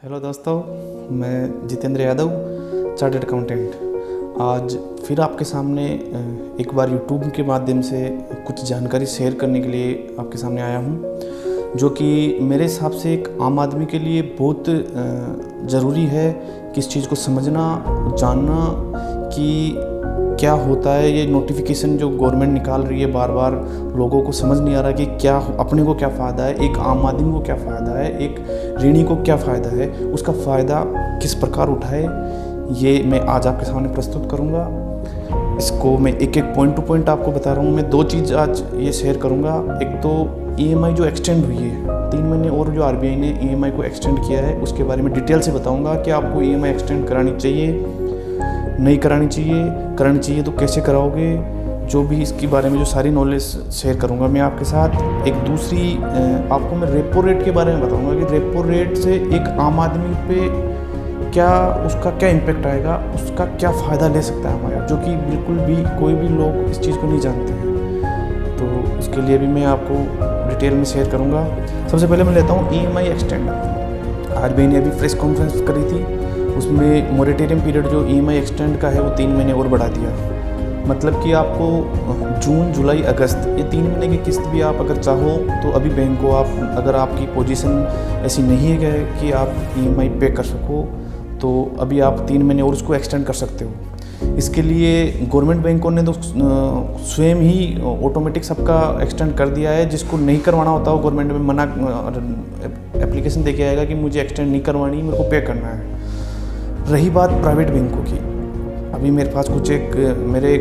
Hello दोस्तों, मैं Jitendra Yadav, chartered accountant. आज फिर आपके सामने एक बार यूट्यूब के माध्यम से कुछ जानकारी शेयर करने के लिए आपके सामने आया हूँ, जो कि मेरे हिसाब से एक आम आदमी के लिए बहुत ज़रूरी है कि इस चीज़ को समझना, जानना कि क्या होता है। ये नोटिफिकेशन जो गवर्नमेंट निकाल रही है बार बार, लोगों को समझ नहीं आ रहा कि क्या अपने को क्या फ़ायदा है, एक आम आदमी को क्या फ़ायदा है, एक ऋणी को क्या फ़ायदा है, उसका फ़ायदा किस प्रकार उठाए, ये मैं आज आपके सामने प्रस्तुत करूँगा। इसको मैं एक एक पॉइंट टू पॉइंट आपको बता रहा हूँ। मैं दो चीज़ आज ये शेयर करूँगा। एक तो EMI जो एक्सटेंड हुई है 3 महीने और जो RBI ने EMI को एक्सटेंड किया है, उसके बारे में डिटेल से बताऊँगा कि आपको EMI एक्सटेंड करानी चाहिए, नहीं करानी चाहिए, करानी चाहिए तो कैसे कराओगे, जो भी इसके बारे में जो सारी नॉलेज शेयर करूंगा मैं आपके साथ। एक दूसरी आपको मैं रेपो रेट के बारे में बताऊंगा कि रेपो रेट से एक आम आदमी पे क्या, उसका क्या इम्पेक्ट आएगा, उसका क्या फ़ायदा ले सकता है हमारा, जो कि बिल्कुल भी कोई भी लोग इस चीज़ को नहीं जानते हैं। तो उसके लिए भी मैं आपको डिटेल में शेयर करूँगा। सबसे पहले मैं लेता हूँ EMI एक्सटेंड। RBI ने अभी प्रेस कॉन्फ्रेंस करी थी, उसमें मोरेटोरियम पीरियड जो EMI एक्सटेंड का है वो 3 महीने और बढ़ा दिया। मतलब कि आपको जून, जुलाई, अगस्त ये 3 महीने की किस्त भी आप अगर चाहो तो अभी बैंक को आप, अगर आपकी पोजीशन ऐसी नहीं है कि आप EMI पे कर सको, तो अभी आप 3 महीने और उसको एक्सटेंड कर सकते हो। इसके लिए गवर्नमेंट बैंकों ने तो स्वयं ही ऑटोमेटिक सबका एक्सटेंड कर दिया है। जिसको नहीं करवाना होता वो गवर्नमेंट में मना एप्लीकेशन दे के आएगा कि मुझे एक्सटेंड नहीं करवानी, मेरे को पे करना है। रही बात प्राइवेट बैंकों की, अभी मेरे पास कुछ मेरे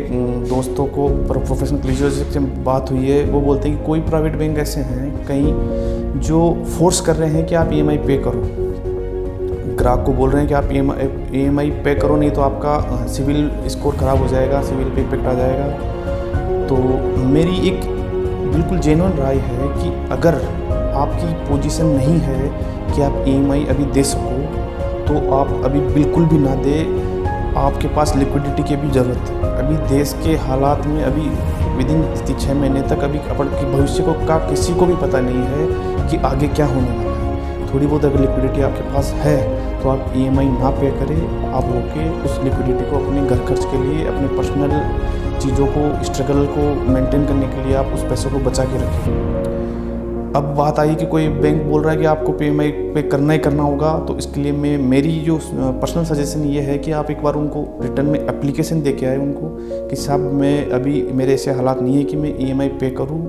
दोस्तों को प्रोफेशनल क्लियर्स से बात हुई है। वो बोलते हैं कि कोई प्राइवेट बैंक ऐसे हैं कहीं जो फोर्स कर रहे हैं कि आप EMI पे करो, ग्राहक को बोल रहे हैं कि आप EMI पे करो, नहीं तो आपका सिविल स्कोर ख़राब हो जाएगा, सिविल पे इम्पेक्ट आ जाएगा। तो मेरी एक बिल्कुल जेन्युइन राय है कि अगर आपकी पोजीशन नहीं है कि आप EMI अभी दे सको, तो आप अभी बिल्कुल भी ना दे। आपके पास लिक्विडिटी की भी ज़रूरत है। अभी देश के हालात में अभी विदिन 6 महीने तक अभी अपन के भविष्य को का किसी को भी पता नहीं है कि आगे क्या होने वाला है। थोड़ी बहुत अगर लिक्विडिटी आपके पास है तो आप EMI ना पे करें, आप रोके उस लिक्विडिटी को अपने घर खर्च के लिए, अपने पर्सनल चीज़ों को, स्ट्रगल को मेंटेन करने के लिए आप उस पैसे को बचा के रखें। अब बात आई कि कोई बैंक बोल रहा है कि आपको EMI पे करना ही करना होगा, तो इसके लिए मेरी जो पर्सनल सजेशन ये है कि आप एक बार उनको रिटर्न में एप्लीकेशन दे के आए उनको कि साहब मैं अभी, मेरे ऐसे हालात नहीं है कि मैं EMI पे करूं,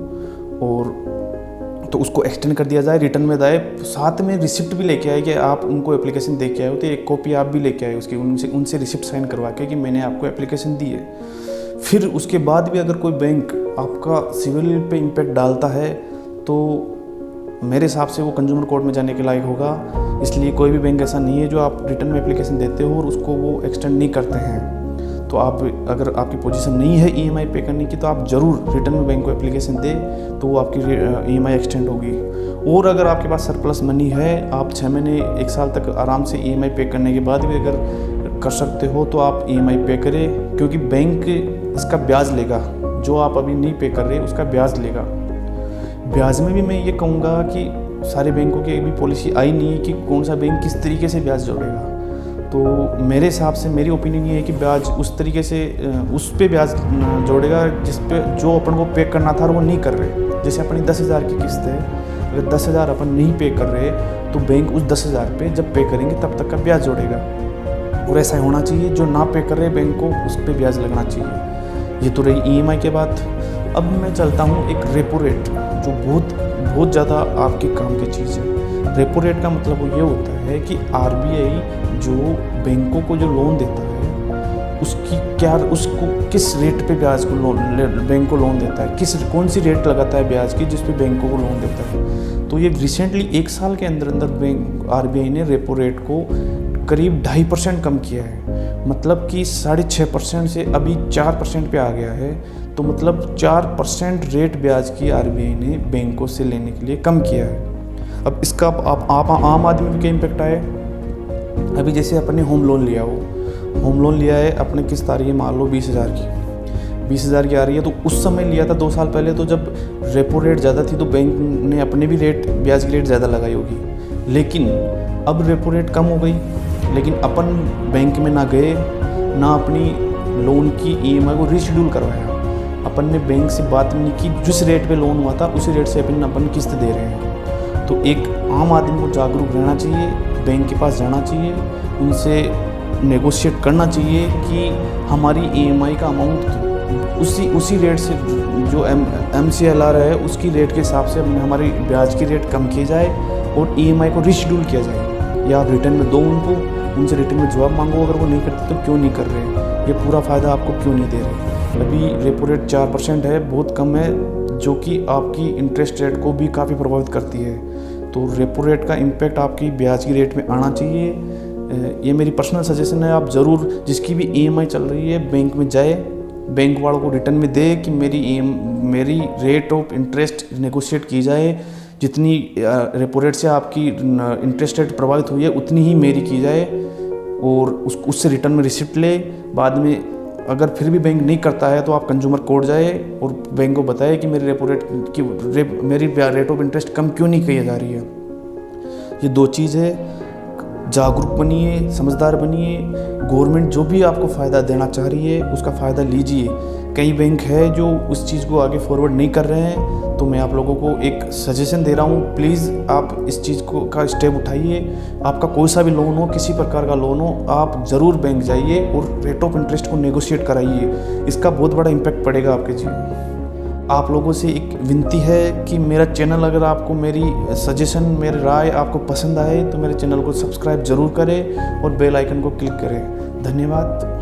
और तो उसको एक्सटेंड कर दिया जाए, रिटर्न में दाए। साथ में रिसिप्ट भी लेके आए कि आप उनको एप्लीकेशन दे के आए हो, तो एक कॉपी आप भी लेके आए उसकी, उनसे रिसिप्ट साइन करवा के कि मैंने आपको एप्लीकेशन दी है। फिर उसके बाद भी अगर कोई बैंक आपका सिविल पे इम्पेक्ट डालता है तो मेरे हिसाब से वो कंज्यूमर कोर्ट में जाने के लायक होगा। इसलिए कोई भी बैंक ऐसा नहीं है जो आप रिटर्न में एप्लीकेशन देते हो और उसको वो एक्सटेंड नहीं करते हैं। तो आप, अगर आपकी पोजीशन नहीं है EMI पे करने की, तो आप ज़रूर रिटर्न में बैंक को एप्लीकेशन दे, तो वो आपकी EMI एक्सटेंड होगी। और अगर आपके पास सरप्लस मनी है, आप 6 महीने 1 साल तक आराम से EMI पे करने के बाद भी अगर कर सकते हो, तो आप EMI पे करें, क्योंकि बैंक इसका ब्याज लेगा। जो आप अभी नहीं पे कर रहे उसका ब्याज लेगा। ब्याज में भी मैं ये कहूँगा कि सारे बैंकों की अभी पॉलिसी आई नहीं है कि कौन सा बैंक किस तरीके से ब्याज जोड़ेगा। तो मेरे हिसाब से, मेरी ओपिनियन ये है कि ब्याज उस तरीके से उस पे ब्याज जोड़ेगा जिस पे जो अपन को पे करना था और वो नहीं कर रहे। जैसे अपनी 10,000 की किस्त है, अगर 10,000 अपन नहीं पे कर रहे तो बैंक उस 10,000 पे जब पे करेंगे तब तक का ब्याज जोड़ेगा। और ऐसा होना चाहिए, जो ना पे कर रहे बैंक को उस पर ब्याज लगना चाहिए। ये तो रही EMI के बात। अब मैं चलता हूँ एक रेपो रेट, जो बहुत ज़्यादा आपके काम की चीज़ है। रेपो रेट का मतलब वो ये होता है कि RBI जो बैंकों को जो लोन देता है, उसको किस रेट पे ब्याज को बैंक को लोन देता है, कौन सी रेट लगाता है ब्याज की जिस पे बैंकों को लोन देता है। तो ये रिसेंटली 1 साल के अंदर RBI ने रेपो रेट को करीब 2.5% कम किया है। मतलब कि 6.5% से अभी 4% पे आ गया है। तो मतलब 4% रेट ब्याज की RBI ने बैंकों से लेने के लिए कम किया है। अब इसका आप आम आदमी पे क्या इम्पेक्ट आए। अभी जैसे अपने होम लोन लिया है, अपने किस्त आ रही है मान लो 20,000 की आ रही है। तो उस समय लिया था 2 साल पहले, तो जब रेपो रेट ज़्यादा थी तो बैंक ने अपने भी ब्याज की रेट ज़्यादा लगाई होगी। लेकिन अब रेपो रेट कम हो गई, लेकिन अपन बैंक में ना गए, ना अपनी लोन की EMI को रीशेड्यूल करवाया। अपन ने बैंक से बात नहीं की, जिस रेट पे लोन हुआ था उसी रेट से अपन किस्त दे रहे हैं। तो एक आम आदमी को जागरूक रहना चाहिए, बैंक के पास जाना चाहिए, उनसे नेगोशिएट करना चाहिए कि हमारी EMI का अमाउंट उसी रेट से जो MCLR है उसकी रेट के हिसाब से हमारी ब्याज की रेट कम की जाए और EMI को रीशेड्यूल किया जाए। या आप रिटर्न में दो उनको, उनसे रिटर्न में जवाब मांगो, अगर वो नहीं करते तो क्यों नहीं कर रहे, ये पूरा फ़ायदा आपको क्यों नहीं दे रहे। अभी रेपो रेट 4% है, बहुत कम है, जो कि आपकी इंटरेस्ट रेट को भी काफ़ी प्रभावित करती है। तो रेपो रेट का इम्पैक्ट आपकी ब्याज की रेट में आना चाहिए। ये मेरी पर्सनल सजेशन है, आप ज़रूर जिसकी भी EMI चल रही है बैंक में जाए, बैंक वालों को रिटर्न में दे कि मेरी रेट ऑफ इंटरेस्ट नेगोशिएट की जाए, जितनी रेपो रेट से आपकी इंटरेस्ट रेट प्रभावित हुई है उतनी ही मेरी की जाए, और उससे रिटर्न में रिसिप्ट ले। बाद में अगर फिर भी बैंक नहीं करता है तो आप कंज्यूमर कोर्ट जाए और बैंक को बताए कि मेरी रेपो रेट की मेरी रेट ऑफ इंटरेस्ट कम क्यों नहीं की जा रही है। ये दो चीज़ है, जागरूक बनिए, समझदार बनिए। गवर्नमेंट जो भी आपको फ़ायदा देना चाह रही है उसका फ़ायदा लीजिए। कई बैंक है जो उस चीज़ को आगे फॉरवर्ड नहीं कर रहे हैं, तो मैं आप लोगों को एक सजेशन दे रहा हूँ, प्लीज़ आप इस चीज़ का स्टेप उठाइए। आपका कोई सा भी लोन हो, किसी प्रकार का लोन हो, आप ज़रूर बैंक जाइए और रेट ऑफ इंटरेस्ट को नेगोशिएट कराइए। इसका बहुत बड़ा इम्पैक्ट पड़ेगा आपके जीवन। आप लोगों से एक विनती है कि मेरा चैनल, अगर आपको मेरी सजेशन, मेरी राय आपको पसंद आए तो मेरे चैनल को सब्सक्राइब ज़रूर करें और बेल आइकन को क्लिक करें। धन्यवाद।